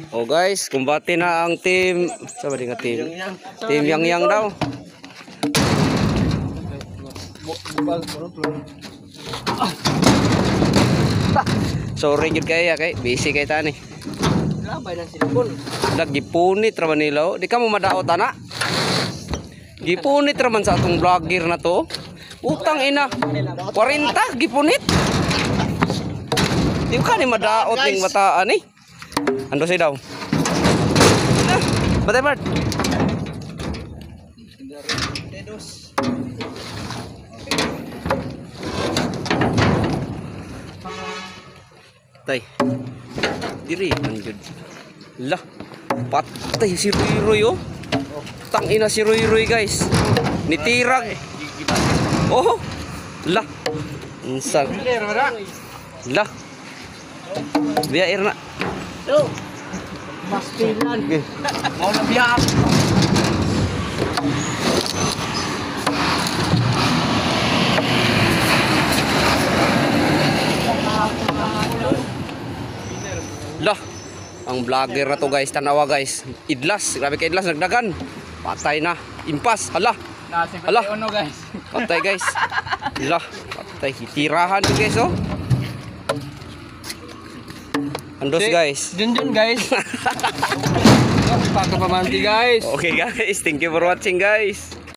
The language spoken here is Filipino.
Oh guys, kumbati na ang team. Saan ba din nga team? Team Yang daw. Sorry gud kay busy kay tani. Labay ng silipon. Gipunit ra man nila. Di ka mo madaot ana. Gipunit ra man sa atong vlogger na to. Utang ina. 40 gipunit. Di ka ni madaot ning bataan eh. Ando si daw. Batay Bart. Tay. Diri man jud. Lah. Patay si Roy oh. Tang ina si Roy guys. Nitirag. Oh. Lah. Unsa? Lah. Biya irna. Yo. Bastilan. Mau na biya. Lah. Ang vlogger na to guys, tanawa guys. Idlas, grabe ka idlas nagdagan. Patay na. Impas. Hala. Hala. Guys. Patay guys. Lah, patay tirahan to guys oh. Andos guys. Jun guys. Pagkapamanti guys. Okay guys, thank you for watching guys.